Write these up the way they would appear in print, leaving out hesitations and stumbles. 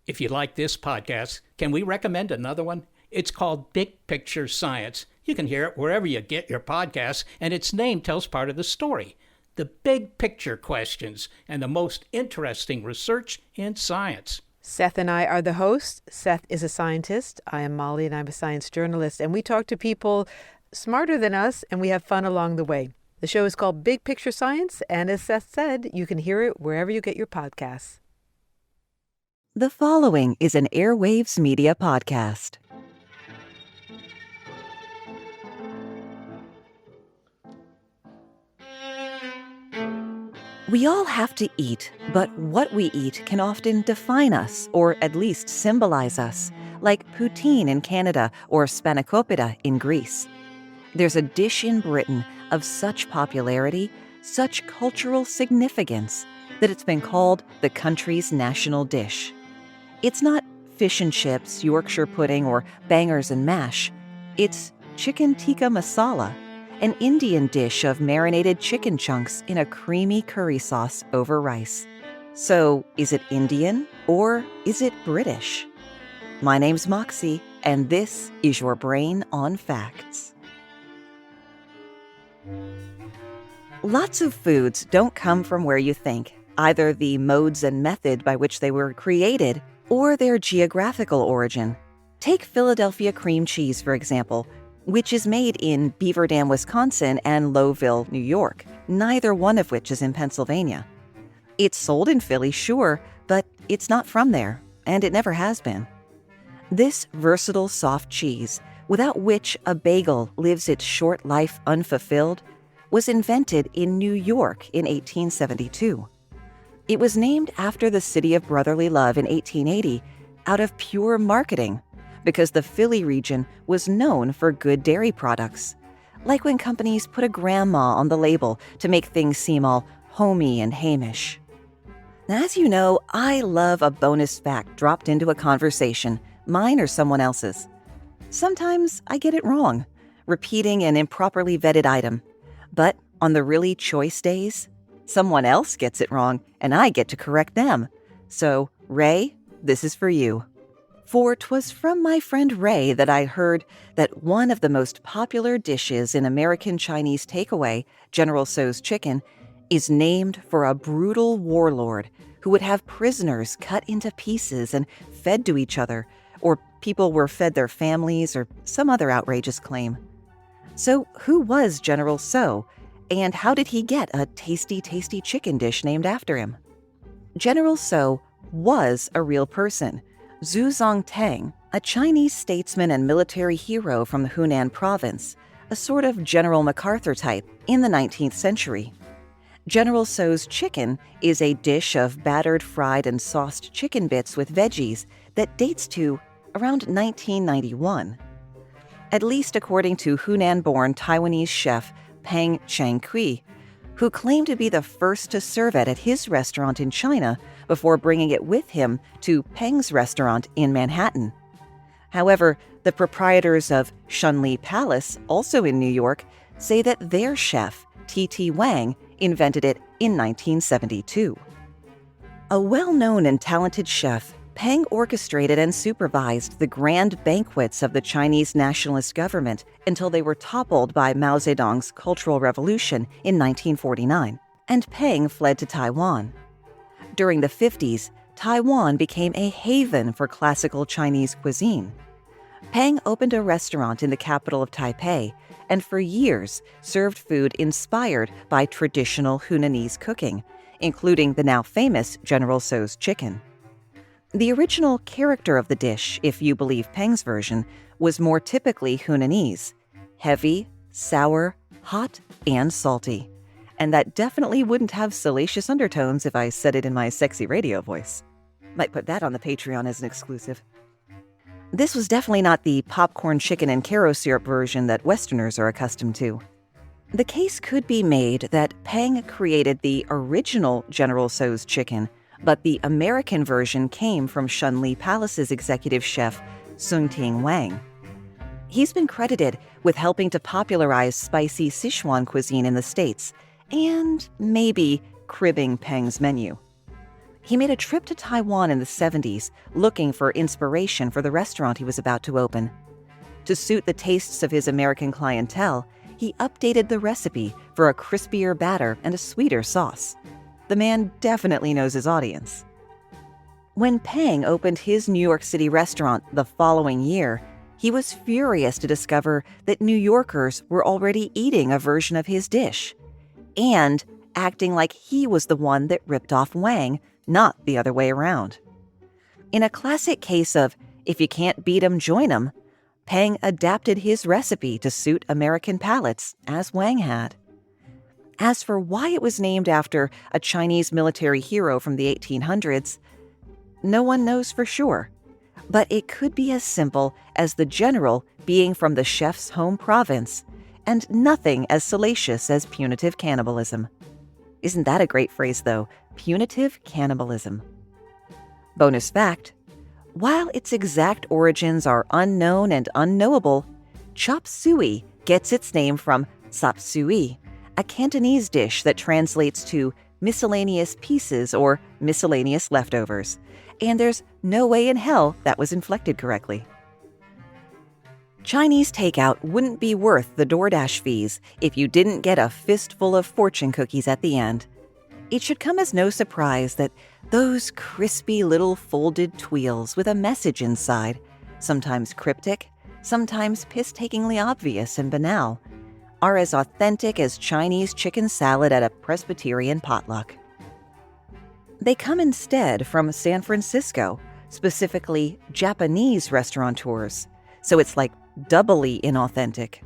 If you like this podcast, can we recommend another one? It's called Big Picture Science. You can hear it wherever you get your podcasts, and its name tells part of the story. The big picture questions and the most interesting research in science. Seth and I are the hosts. Seth is a scientist. I am Molly, and I'm a science journalist. And we talk to people smarter than us, and we have fun along the way. The show is called Big Picture Science, and as Seth said, you can hear it wherever you get your podcasts. The following is an Airwaves Media Podcast. We all have to eat, but what we eat can often define us, or at least symbolize us, like poutine in Canada or spanakopita in Greece. There's a dish in Britain of such popularity, such cultural significance, that it's been called the country's national dish. It's not fish and chips, Yorkshire pudding, or bangers and mash. It's chicken tikka masala, an Indian dish of marinated chicken chunks in a creamy curry sauce over rice. So, is it Indian or is it British? My name's Moxie, and this is your Brain on Facts. Lots of foods don't come from where you think, either the modes and method by which they were created or their geographical origin. Take Philadelphia cream cheese, for example, which is made in Beaver Dam, Wisconsin and Lowville, New York, neither one of which is in Pennsylvania. It's sold in Philly, sure, but it's not from there, and it never has been. This versatile soft cheese, without which a bagel lives its short life unfulfilled, was invented in New York in 1872. It was named after the city of brotherly love in 1880 out of pure marketing, because the Philly region was known for good dairy products, like when companies put a grandma on the label to make things seem all homey and Hamish. Now, as you know, I love a bonus fact dropped into a conversation, mine or someone else's. Sometimes I get it wrong, repeating an improperly vetted item. But on the really choice days, someone else gets it wrong, and I get to correct them. So, Ray, this is for you. For 'twas from my friend Ray that I heard that one of the most popular dishes in American Chinese takeaway, General Tso's chicken, is named for a brutal warlord who would have prisoners cut into pieces and fed to each other, or people were fed their families, or some other outrageous claim. So who was General Tsao, and how did he get a tasty, tasty chicken dish named after him? General Tsao was a real person, Zhu Zongtang, a Chinese statesman and military hero from the Hunan province, a sort of General MacArthur type in the 19th century. General Tso's chicken is a dish of battered, fried, and sauced chicken bits with veggies that dates to around 1991. At least according to Hunan-born Taiwanese chef Peng Chang-kui, who claimed to be the first to serve it at his restaurant in China before bringing it with him to Peng's restaurant in Manhattan. However, the proprietors of Shunli Palace, also in New York, say that their chef, T.T. Wang, invented it in 1972. A well-known and talented chef, Peng orchestrated and supervised the grand banquets of the Chinese nationalist government until they were toppled by Mao Zedong's Cultural Revolution in 1949, and Peng fled to Taiwan. During the 50s, Taiwan became a haven for classical Chinese cuisine. Peng opened a restaurant in the capital of Taipei, and for years served food inspired by traditional Hunanese cooking, including the now famous General Tso's chicken. The original character of the dish, if you believe Peng's version, was more typically Hunanese: heavy, sour, hot, and salty. And that definitely wouldn't have salacious undertones if I said it in my sexy radio voice. Might put that on the Patreon as an exclusive. This was definitely not the popcorn chicken and Caro syrup version that Westerners are accustomed to. The case could be made that Peng created the original General Tso's chicken, but the American version came from Shunli Palace's executive chef, Sung-Ting Wang. He's been credited with helping to popularize spicy Sichuan cuisine in the States, and maybe cribbing Peng's menu. He made a trip to Taiwan in the 70s, looking for inspiration for the restaurant he was about to open. To suit the tastes of his American clientele, he updated the recipe for a crispier batter and a sweeter sauce. The man definitely knows his audience. When Pang opened his New York City restaurant the following year, he was furious to discover that New Yorkers were already eating a version of his dish and acting like he was the one that ripped off Wang, not the other way around. In a classic case of, if you can't beat 'em, join 'em, Pang adapted his recipe to suit American palates, as Wang had. As for why it was named after a Chinese military hero from the 1800s, no one knows for sure. But it could be as simple as the general being from the chef's home province, and nothing as salacious as punitive cannibalism. Isn't that a great phrase, though? Punitive cannibalism. Bonus fact: while its exact origins are unknown and unknowable, chop suey gets its name from sap suey, a Cantonese dish that translates to miscellaneous pieces or miscellaneous leftovers. And there's no way in hell that was inflected correctly. Chinese takeout wouldn't be worth the DoorDash fees if you didn't get a fistful of fortune cookies at the end. It should come as no surprise that those crispy little folded tweels with a message inside, sometimes cryptic, sometimes piss-takingly obvious and banal, are as authentic as Chinese chicken salad at a Presbyterian potluck. They come instead from San Francisco, specifically Japanese restaurateurs, so it's like doubly inauthentic.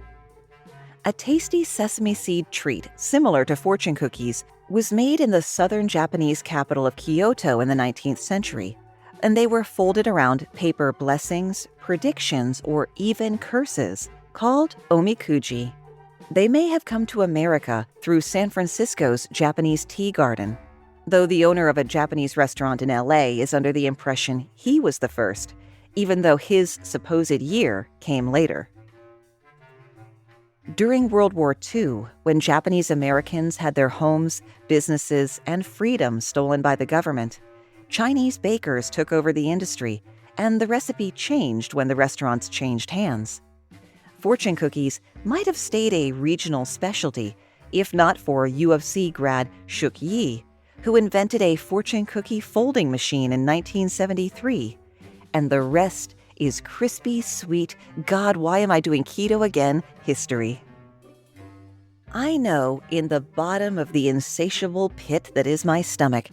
A tasty sesame seed treat similar to fortune cookies was made in the southern Japanese capital of Kyoto in the 19th century, and they were folded around paper blessings, predictions, or even curses, called omikuji. They may have come to America through San Francisco's Japanese tea garden, though the owner of a Japanese restaurant in LA is under the impression he was the first, even though his supposed year came later. During World War II, when Japanese Americans had their homes, businesses, and freedom stolen by the government, Chinese bakers took over the industry, and the recipe changed when the restaurants changed hands. Fortune cookies might have stayed a regional specialty, if not for U of C grad Shuk Yi, who invented a fortune cookie folding machine in 1973. And the rest is crispy, sweet, God, why am I doing keto again history. I know in the bottom of the insatiable pit that is my stomach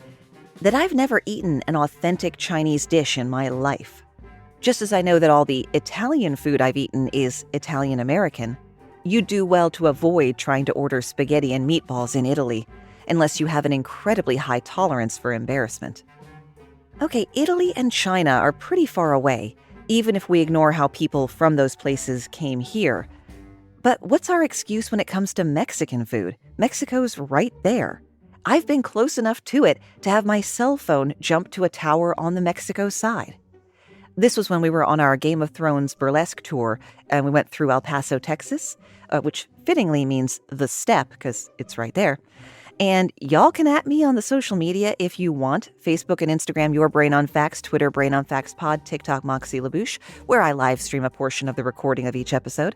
that I've never eaten an authentic Chinese dish in my life. Just as I know that all the Italian food I've eaten is Italian-American, you do well to avoid trying to order spaghetti and meatballs in Italy, unless you have an incredibly high tolerance for embarrassment. Okay, Italy and China are pretty far away, even if we ignore how people from those places came here. But what's our excuse when it comes to Mexican food? Mexico's right there. I've been close enough to it to have my cell phone jump to a tower on the Mexico side. This was when we were on our Game of Thrones burlesque tour, and we went through El Paso, Texas, which fittingly means the step, because it's right there. And y'all can at me on the social media if you want. Facebook and Instagram, Your Brain on Facts, Twitter, Brain on Facts Pod, TikTok, Moxie LaBouche, where I live stream a portion of the recording of each episode.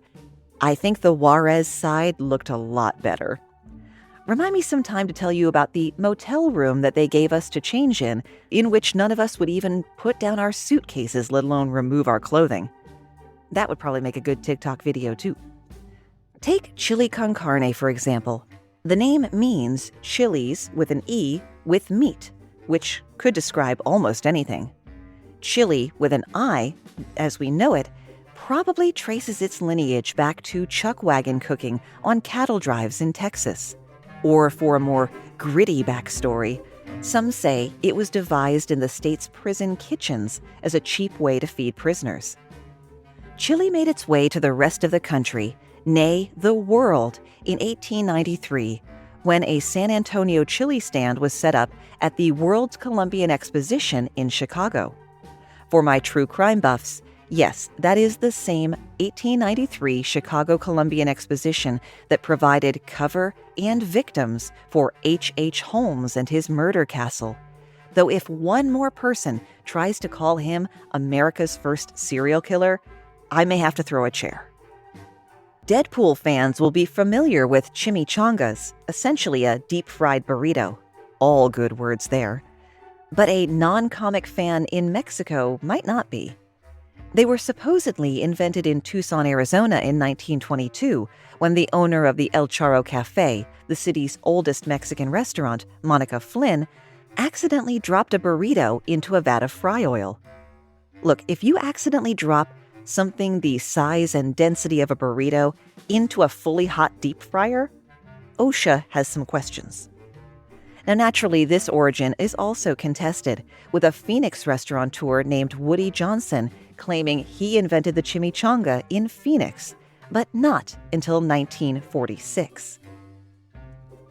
I think the Juarez side looked a lot better. Remind me sometime to tell you about the motel room that they gave us to change in which none of us would even put down our suitcases, let alone remove our clothing. That would probably make a good TikTok video, too. Take chili con carne, for example. The name means chilies with an E with meat, which could describe almost anything. Chili with an I, as we know it, probably traces its lineage back to chuck wagon cooking on cattle drives in Texas. Or for a more gritty backstory, some say it was devised in the state's prison kitchens as a cheap way to feed prisoners. Chili made its way to the rest of the country, nay, the world, in 1893, when a San Antonio chili stand was set up at the World's Columbian Exposition in Chicago. For my true crime buffs, yes, that is the same 1893 Chicago Columbian Exposition that provided cover and victims for H.H. Holmes and his murder castle, Though if one more person tries to call him America's first serial killer, I may have to throw a chair. Deadpool fans will be familiar with chimichangas, essentially a deep-fried burrito. All good words there. But a non-comic fan in Mexico might not be. They were supposedly invented in Tucson, Arizona in 1922, when the owner of the El Charro Cafe, the city's oldest Mexican restaurant, Monica Flynn, accidentally dropped a burrito into a vat of fry oil. Look, if you accidentally drop something the size and density of a burrito into a fully hot deep fryer, OSHA has some questions. Now, naturally, this origin is also contested, with a Phoenix restaurateur named Woody Johnson claiming he invented the chimichanga in Phoenix, but not until 1946.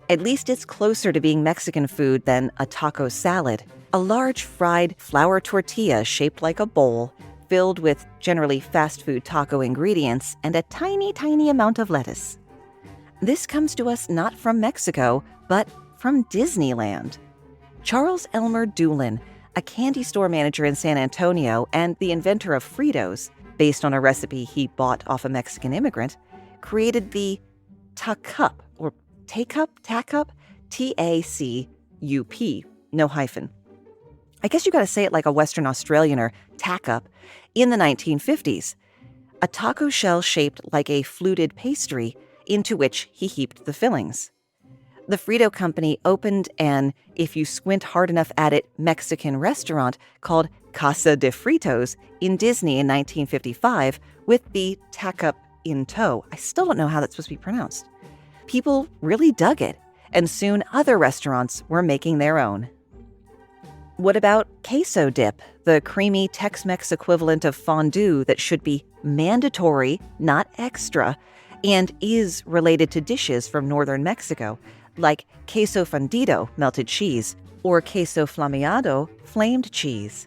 At least it's closer to being Mexican food than a taco salad, a large fried flour tortilla shaped like a bowl, filled with generally fast food taco ingredients and a tiny, tiny amount of lettuce. This comes to us not from Mexico, but from Disneyland. Charles Elmer Doolin, a candy store manager in San Antonio and the inventor of Fritos, based on a recipe he bought off a Mexican immigrant, created the tacup, or tacup, T-A-C-U-P, no hyphen. I guess you gotta say it like a Western Australianer, tack-up, in the 1950s. A taco shell shaped like a fluted pastry into which he heaped the fillings. The Frito company opened an, if you squint hard enough at it, Mexican restaurant called Casa de Fritos in Disney in 1955 with the tack-up in tow. I still don't know how that's supposed to be pronounced. People really dug it, and soon other restaurants were making their own. What about queso dip, the creamy Tex-Mex equivalent of fondue that should be mandatory, not extra, and is related to dishes from northern Mexico, like queso fundido, melted cheese, or queso flameado, flamed cheese.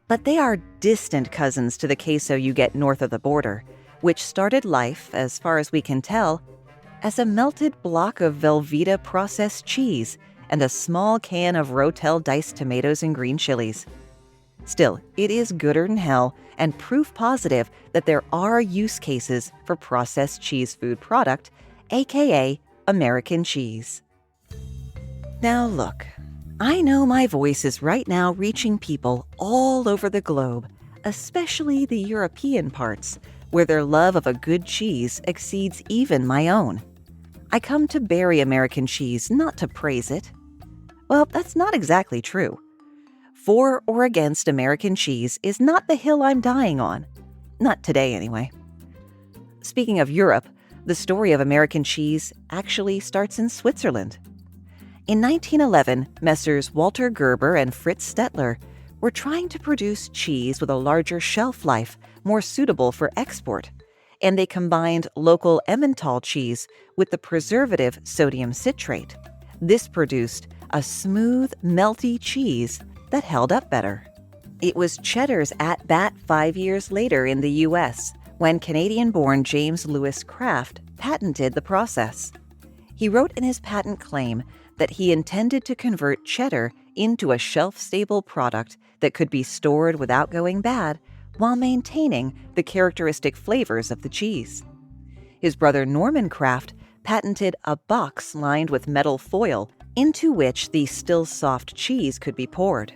But they are distant cousins to the queso you get north of the border, which started life, as far as we can tell, as a melted block of Velveeta processed cheese and a small can of Rotel diced tomatoes and green chilies. Still, it is gooder than hell and proof positive that there are use cases for processed cheese food product, aka American cheese. Now look, I know my voice is right now reaching people all over the globe, especially the European parts, where their love of a good cheese exceeds even my own. I come to bury American cheese, not to praise it. Well, that's not exactly true. For or against American cheese is not the hill I'm dying on. Not today, anyway. Speaking of Europe, the story of American cheese actually starts in Switzerland. In 1911, Messrs. Walter Gerber and Fritz Stettler were trying to produce cheese with a larger shelf life, more suitable for export, and they combined local Emmental cheese with the preservative sodium citrate. This produced a smooth, melty cheese that held up better. It was Cheddar's at bat 5 years later in the U.S., when Canadian-born James Lewis Kraft patented the process. He wrote in his patent claim that he intended to convert cheddar into a shelf-stable product that could be stored without going bad while maintaining the characteristic flavors of the cheese. His brother Norman Kraft patented a box lined with metal foil into which the still soft cheese could be poured.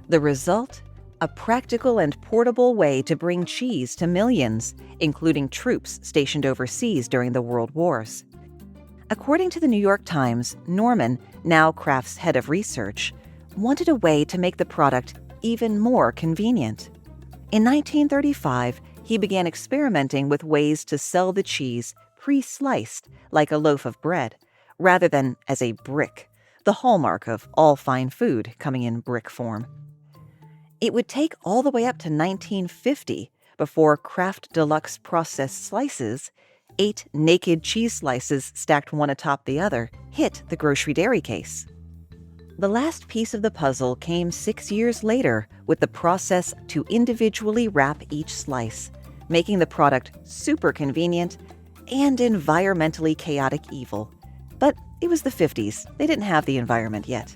The result? A practical and portable way to bring cheese to millions, including troops stationed overseas during the World Wars. According to the New York Times, Norman, now Kraft's head of research, wanted a way to make the product even more convenient. In 1935, he began experimenting with ways to sell the cheese pre-sliced like a loaf of bread, rather than as a brick, the hallmark of all fine food coming in brick form. It would take all the way up to 1950 before Kraft Deluxe processed slices, 8 naked cheese slices stacked one atop the other, hit the grocery dairy case. The last piece of the puzzle came 6 years later with the process to individually wrap each slice, making the product super convenient and environmentally chaotic evil. But it was the 50s. They didn't have the environment yet.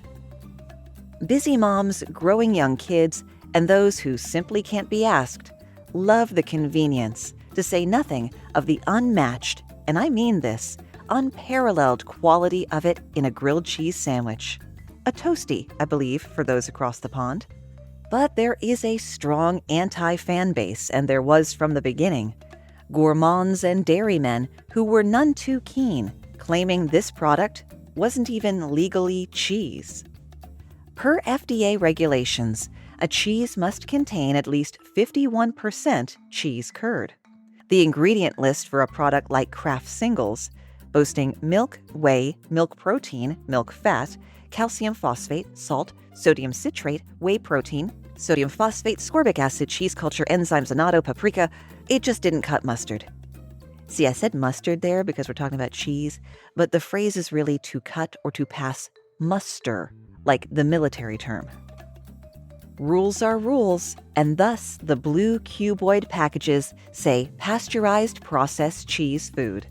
Busy moms, growing young kids, and those who simply can't be asked love the convenience, to say nothing of the unmatched, and I mean this, unparalleled quality of it in a grilled cheese sandwich. A toasty, I believe, for those across the pond. But there is a strong anti-fan base, and there was from the beginning. Gourmands and dairymen who were none too keen, claiming this product wasn't even legally cheese. Per FDA regulations, a cheese must contain at least 51% cheese curd. The ingredient list for a product like Kraft Singles, boasting milk, whey, milk protein, milk fat, calcium phosphate, salt, sodium citrate, whey protein, sodium phosphate, ascorbic acid, cheese culture, enzymes, annatto, paprika, it just didn't cut mustard. See, I said mustard there because we're talking about cheese, but the phrase is really to cut or to pass muster, like the military term. Rules are rules, and thus the blue cuboid packages say pasteurized processed cheese food.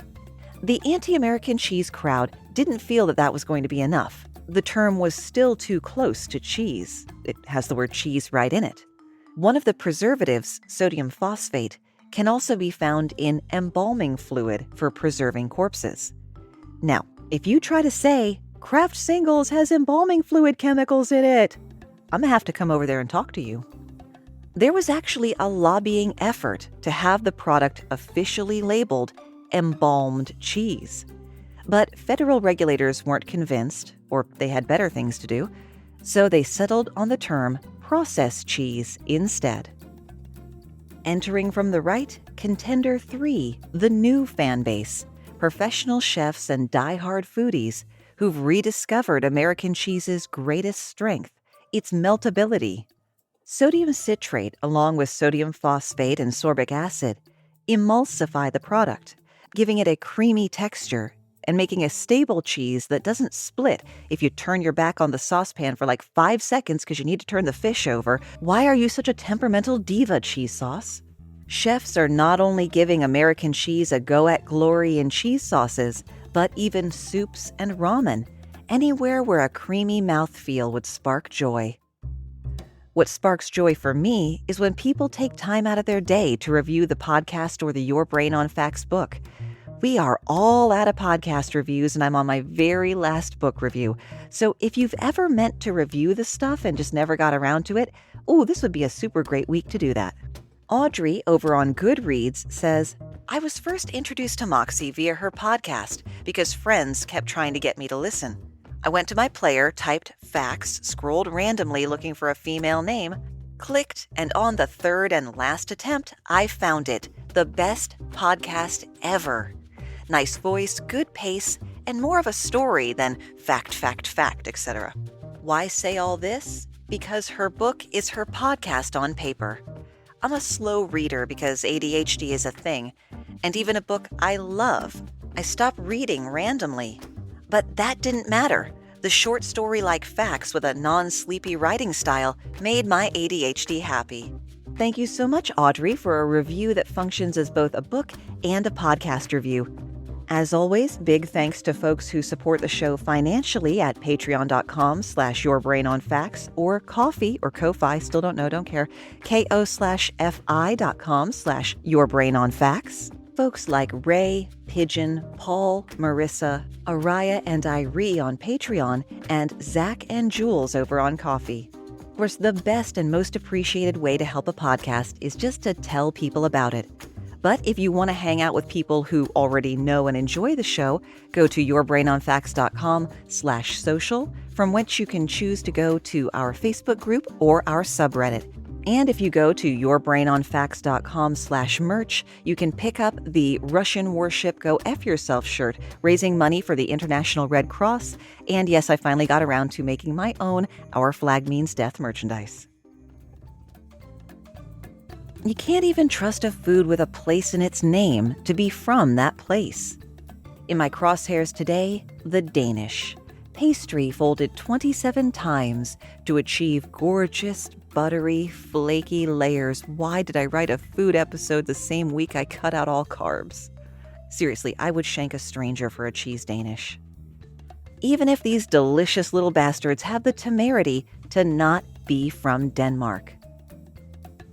The anti-American cheese crowd didn't feel that that was going to be enough. The term was still too close to cheese. It has the word cheese right in it. One of the preservatives, sodium phosphate, can also be found in embalming fluid for preserving corpses. Now, if you try to say, Kraft Singles has embalming fluid chemicals in it, I'm gonna have to come over there and talk to you. There was actually a lobbying effort to have the product officially labeled embalmed cheese. But federal regulators weren't convinced, or they had better things to do, so they settled on the term processed cheese instead. Entering from the right, contender 3, the new fan base, professional chefs and die-hard foodies who've rediscovered American cheese's greatest strength, its meltability. Sodium citrate, along with sodium phosphate and ascorbic acid, emulsify the product, giving it a creamy texture and making a stable cheese that doesn't split if you turn your back on the saucepan for like 5 seconds because you need to turn the fish over. Why are you such a temperamental diva, cheese sauce? Chefs are not only giving American cheese a go at glory in cheese sauces, but even soups and ramen, anywhere where a creamy mouthfeel would spark joy. What sparks joy for me is when people take time out of their day to review the podcast or the Your Brain on Facts book. We are all out of podcast reviews, and I'm on my very last book review. So if you've ever meant to review the stuff and just never got around to it, this would be a super great week to do that. Audrey over on Goodreads says, I was first introduced to Moxie via her podcast because friends kept trying to get me to listen. I went to my player, typed facts, scrolled randomly looking for a female name, clicked, and on the third and last attempt, I found it. The best podcast ever. Nice voice, good pace, and more of a story than fact, etc. Why say all this? Because her book is her podcast on paper. I'm a slow reader because ADHD is a thing, and even a book I love, I stop reading randomly. But that didn't matter. The short story-like facts with a non-sleepy writing style made my ADHD happy. Thank you so much, Audrey, for a review that functions as both a book and a podcast review. As always, big thanks to folks who support the show financially at patreon.com/yourbrainonfacts or Ko-fi or Ko-fi, still don't know, don't care, ko/fi.com/yourbrainonfacts. Folks like Ray, Pigeon, Paul, Marissa, Araya and Irie on Patreon, and Zach and Jules over on Ko-fi. Of course, the best and most appreciated way to help a podcast is just to tell people about it. But if you want to hang out with people who already know and enjoy the show, go to yourbrainonfacts.com/social, from which you can choose to go to our Facebook group or our subreddit. And if you go to yourbrainonfacts.com/merch, you can pick up the Russian Warship Go F Yourself shirt, raising money for the International Red Cross. And yes, I finally got around to making my own Our Flag Means Death merchandise. You can't even trust a food with a place in its name to be from that place. In my crosshairs today, the Danish. Pastry folded 27 times to achieve gorgeous, buttery, flaky layers. Why did I write a food episode the same week I cut out all carbs? Seriously, I would shank a stranger for a cheese Danish. Even if these delicious little bastards have the temerity to not be from Denmark.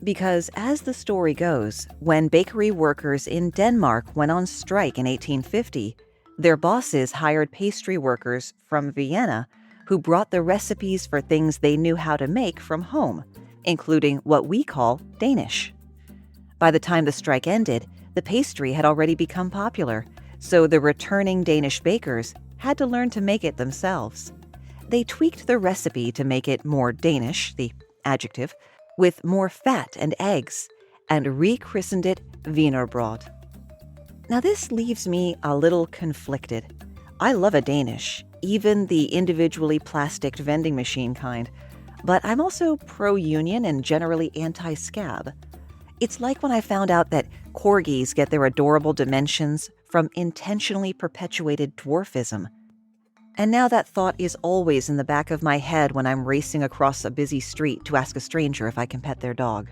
Because as the story goes, when bakery workers in Denmark went on strike in 1850, their bosses hired pastry workers from Vienna who brought the recipes for things they knew how to make from home, including what we call Danish. By the time the strike ended, the pastry had already become popular, so the returning Danish bakers had to learn to make it themselves. They tweaked the recipe to make it more Danish, the adjective, with more fat and eggs, and rechristened it Wienerbrot. Now this leaves me a little conflicted. I love a Danish, even the individually plasticed vending machine kind, but I'm also pro-union and generally anti-scab. It's like when I found out that corgis get their adorable dimensions from intentionally perpetuated dwarfism. And now that thought is always in the back of my head when I'm racing across a busy street to ask a stranger if I can pet their dog.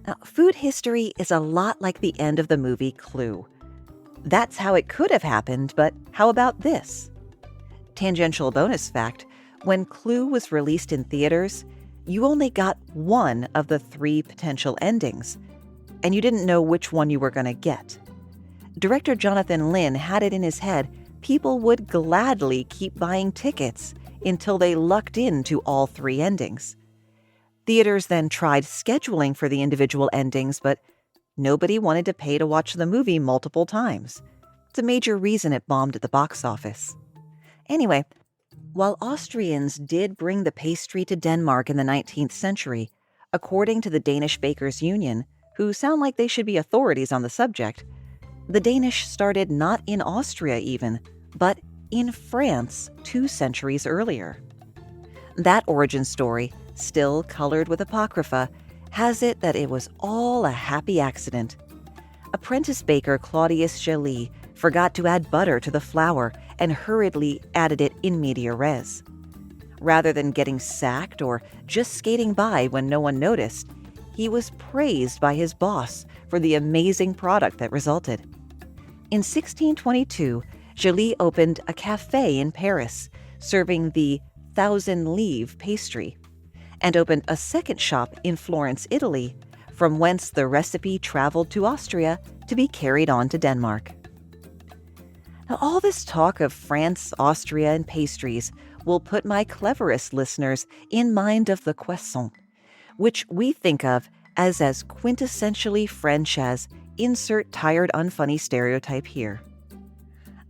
Now, food history is a lot like the end of the movie Clue. That's how it could have happened, but how about this? Tangential bonus fact, when Clue was released in theaters, you only got one of the 3 potential endings, and you didn't know which one you were going to get. Director Jonathan Lynn had it in his head people would gladly keep buying tickets until they lucked into all 3 endings. Theaters then tried scheduling for the individual endings, but nobody wanted to pay to watch the movie multiple times. It's a major reason it bombed at the box office. Anyway, while Austrians did bring the pastry to Denmark in the 19th century, according to the Danish Bakers' Union, who sound like they should be authorities on the subject, the Danish started not in Austria even, but in France 2 centuries earlier. That origin story, still colored with apocrypha, has it that it was all a happy accident. Apprentice baker Claudius Gelée forgot to add butter to the flour and hurriedly added it in media res. Rather than getting sacked or just skating by when no one noticed, he was praised by his boss for the amazing product that resulted. In 1622, Gelée opened a cafe in Paris, serving the 1,000 livres pastry, and opened a second shop in Florence, Italy, from whence the recipe traveled to Austria to be carried on to Denmark. Now, all this talk of France, Austria, and pastries will put my cleverest listeners in mind of the croissant, which we think of as quintessentially French as insert tired, unfunny stereotype here.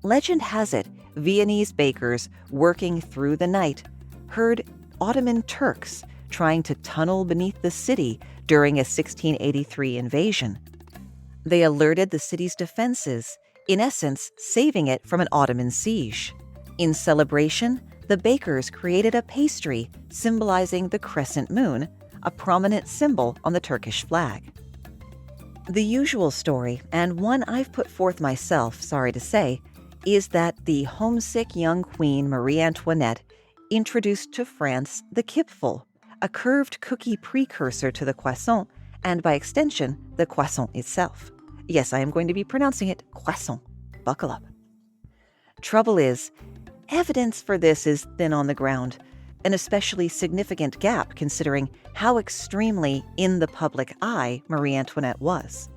Legend has it, Viennese bakers working through the night heard Ottoman Turks trying to tunnel beneath the city during a 1683 invasion. They alerted the city's defenses, in essence saving it from an Ottoman siege. In celebration, the bakers created a pastry symbolizing the crescent moon, a prominent symbol on the Turkish flag. The usual story, and one I've put forth myself, sorry to say, is that the homesick young queen Marie Antoinette introduced to France the kipfel, a curved cookie precursor to the croissant, and by extension, the croissant itself. Yes, I am going to be pronouncing it croissant. Buckle up. Trouble is, evidence for this is thin on the ground, an especially significant gap considering how extremely in the public eye Marie Antoinette was.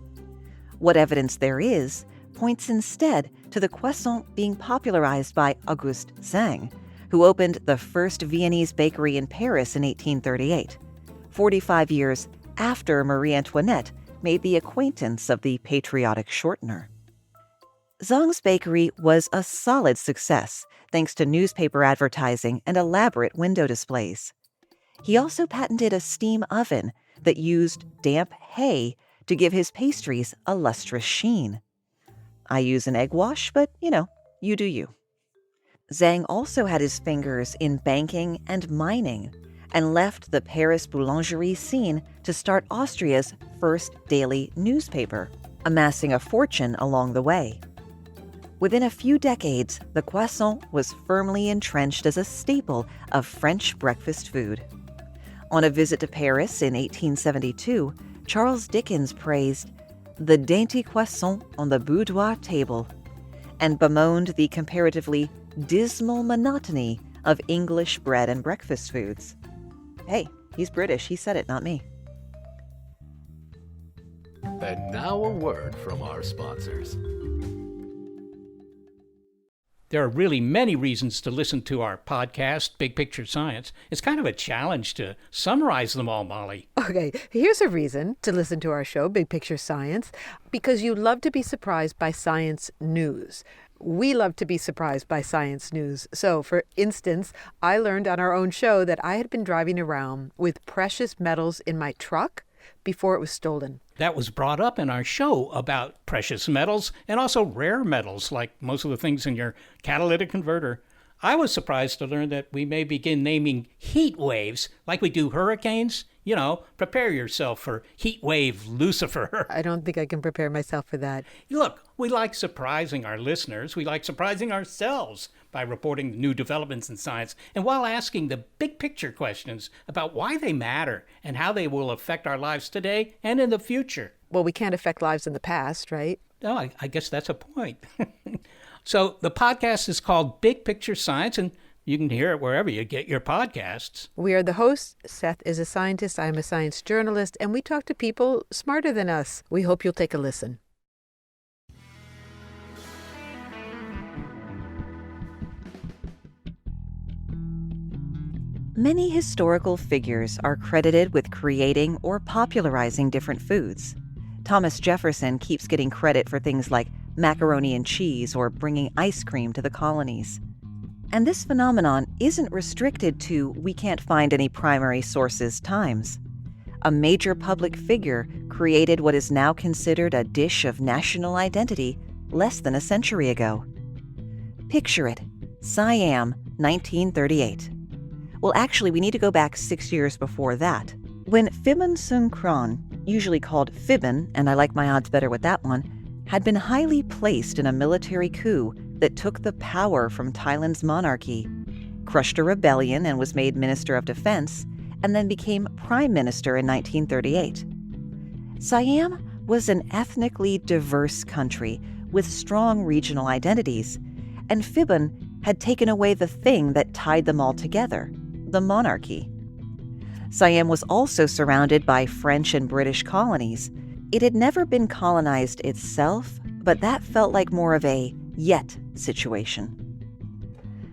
What evidence there is points instead to the croissant being popularized by Auguste Zang, who opened the first Viennese bakery in Paris in 1838, 45 years after Marie Antoinette made the acquaintance of the patriotic shortener. Zang's bakery was a solid success thanks to newspaper advertising and elaborate window displays. He also patented a steam oven that used damp hay to give his pastries a lustrous sheen. I use an egg wash, but you do you. Zang also had his fingers in banking and mining and left the Paris boulangerie scene to start Austria's first daily newspaper, amassing a fortune along the way. Within a few decades, the croissant was firmly entrenched as a staple of French breakfast food. On a visit to Paris in 1872, Charles Dickens praised the dainty croissant on the boudoir table and bemoaned the comparatively dismal monotony of English bread and breakfast foods. Hey, he's British. He said it, not me. And now a word from our sponsors. There are really many reasons to listen to our podcast, Big Picture Science. It's kind of a challenge to summarize them all, Molly. Okay, here's a reason to listen to our show, Big Picture Science, because you love to be surprised by science news. We love to be surprised by science news. So, for instance, I learned on our own show that I had been driving around with precious metals in my truck before it was stolen. That was brought up in our show about precious metals and also rare metals, like most of the things in your catalytic converter. I was surprised to learn that we may begin naming heat waves like we do hurricanes. You know, prepare yourself for heat wave Lucifer. I don't think I can prepare myself for that. Look, we like surprising our listeners. We like surprising ourselves by reporting new developments in science and while asking the big picture questions about why they matter and how they will affect our lives today and in the future. Well, we can't affect lives in the past, right? Oh, I guess that's a point. So the podcast is called Big Picture Science, and you can hear it wherever you get your podcasts. We are the hosts. Seth is a scientist. I'm a science journalist, and we talk to people smarter than us. We hope you'll take a listen. Many historical figures are credited with creating or popularizing different foods. Thomas Jefferson keeps getting credit for things like macaroni and cheese or bringing ice cream to the colonies. And this phenomenon isn't restricted to we can't find any primary sources times. A major public figure created what is now considered a dish of national identity less than a century ago. Picture it, Siam, 1938. Well, actually, we need to go back 6 years before that. When Phiban Sungkran, usually called Phiban, and I like my odds better with that one, had been highly placed in a military coup that took the power from Thailand's monarchy, crushed a rebellion and was made Minister of Defense, and then became Prime Minister in 1938. Siam was an ethnically diverse country with strong regional identities, and Phiban had taken away the thing that tied them all together, the monarchy. Siam was also surrounded by French and British colonies. It had never been colonized itself, but that felt like more of a yet situation.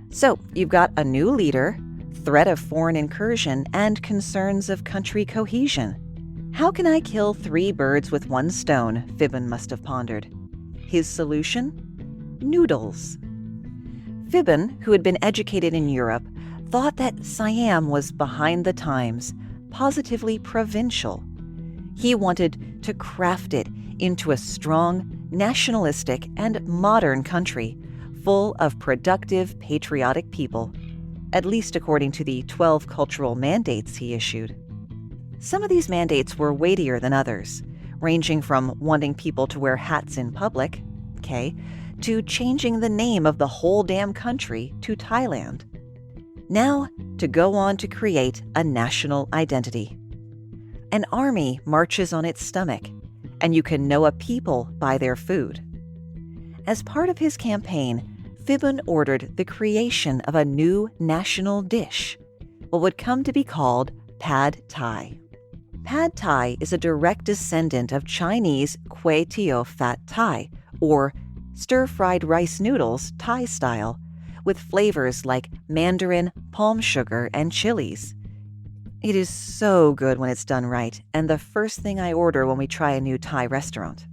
So you've got a new leader, threat of foreign incursion, and concerns of country cohesion. How can I kill 3 birds with 1 stone? Phiban must have pondered. His solution? Noodles. Phiban, who had been educated in Europe, thought that Siam was behind the times, positively provincial. He wanted to craft it into a strong, nationalistic, and modern country, full of productive, patriotic people, at least according to the 12 cultural mandates he issued. Some of these mandates were weightier than others, ranging from wanting people to wear hats in public, to changing the name of the whole damn country to Thailand. Now, to go on to create a national identity. An army marches on its stomach, and you can know a people by their food. As part of his campaign, Phiban ordered the creation of a new national dish, what would come to be called Pad Thai. Pad Thai is a direct descendant of Chinese Kway Teow Fat Thai, or stir-fried rice noodles Thai style, with flavors like mandarin, palm sugar, and chilies. It is so good when it's done right, and the first thing I order when we try a new Thai restaurant.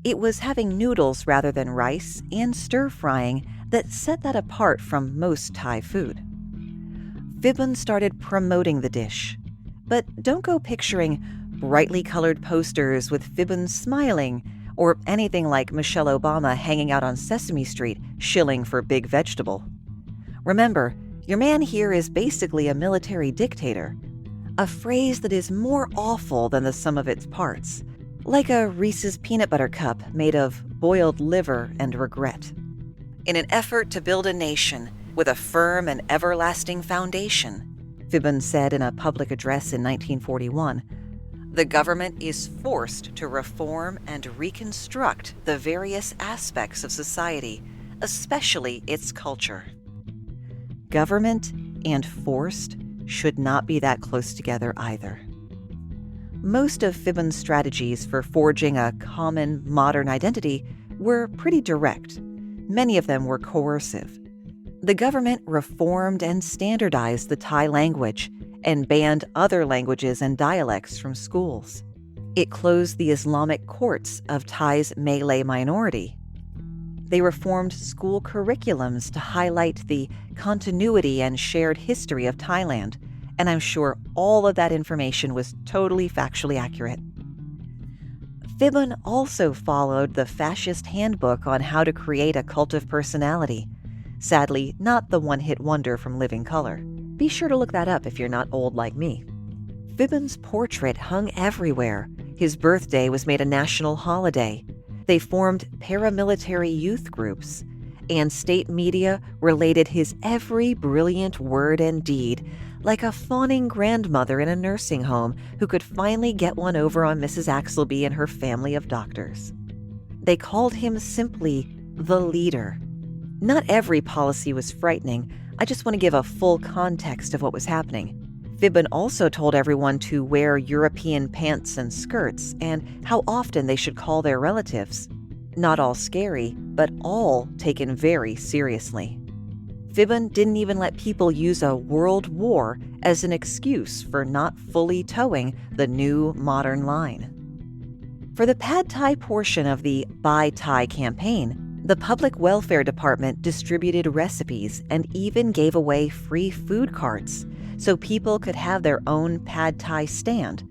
It was having noodles rather than rice and stir-frying that set that apart from most Thai food. Phiban started promoting the dish, but don't go picturing brightly colored posters with Phiban smiling or anything like Michelle Obama hanging out on Sesame Street shilling for big vegetable. Remember, your man here is basically a military dictator, a phrase that is more awful than the sum of its parts, like a Reese's peanut butter cup made of boiled liver and regret. In an effort to build a nation with a firm and everlasting foundation, Phiban said in a public address in 1941, the government is forced to reform and reconstruct the various aspects of society, especially its culture. Government and forced should not be that close together either. Most of Fibbon's strategies for forging a common modern identity were pretty direct. Many of them were coercive. The government reformed and standardized the Thai language and banned other languages and dialects from schools. It closed the Islamic courts of Thai's Malay minority. They reformed school curriculums to highlight the continuity and shared history of Thailand, and I'm sure all of that information was totally factually accurate. Fibbon also followed the fascist handbook on how to create a cult of personality. Sadly, not the one-hit wonder from Living Color. Be sure to look that up if you're not old like me. Fibbon's portrait hung everywhere. His birthday was made a national holiday. They formed paramilitary youth groups, and state media related his every brilliant word and deed like a fawning grandmother in a nursing home who could finally get one over on Mrs. Axelby and her family of doctors. They called him simply the leader. Not every policy was frightening. I just want to give a full context of what was happening. Fibbon also told everyone to wear European pants and skirts and how often they should call their relatives. Not all scary, but all taken very seriously. Fibbon didn't even let people use a world war as an excuse for not fully towing the new modern line. For the Pad Thai portion of the Buy Thai campaign, the Public Welfare Department distributed recipes and even gave away free food carts so people could have their own Pad Thai stand.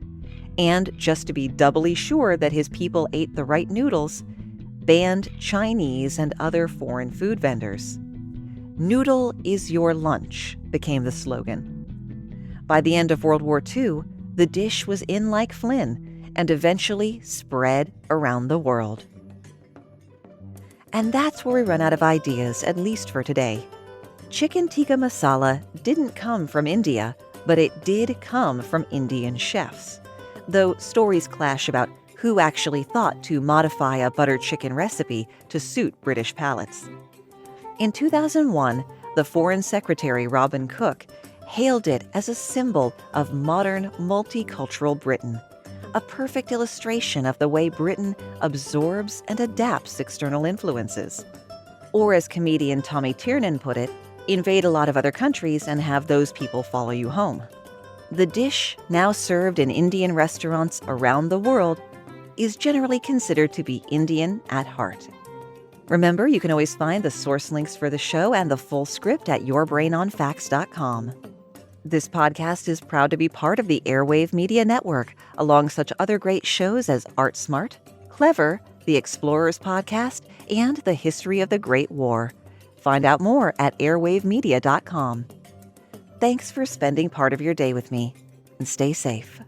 And just to be doubly sure that his people ate the right noodles, banned Chinese and other foreign food vendors. "Noodle is your lunch" became the slogan. By the end of World War II, the dish was in like Flynn and eventually spread around the world. And that's where we run out of ideas, at least for today. Chicken tikka masala didn't come from India, but it did come from Indian chefs, though stories clash about who actually thought to modify a butter chicken recipe to suit British palates. In 2001, the Foreign Secretary Robin Cook hailed it as a symbol of modern multicultural Britain, a perfect illustration of the way Britain absorbs and adapts external influences. Or as comedian Tommy Tiernan put it, invade a lot of other countries and have those people follow you home. The dish, now served in Indian restaurants around the world, is generally considered to be Indian at heart. Remember, you can always find the source links for the show and the full script at yourbrainonfacts.com. This podcast is proud to be part of the Airwave Media Network, along such other great shows as Art Smart, Clever, The Explorers Podcast, and The History of the Great War. Find out more at airwavemedia.com. Thanks for spending part of your day with me, and stay safe.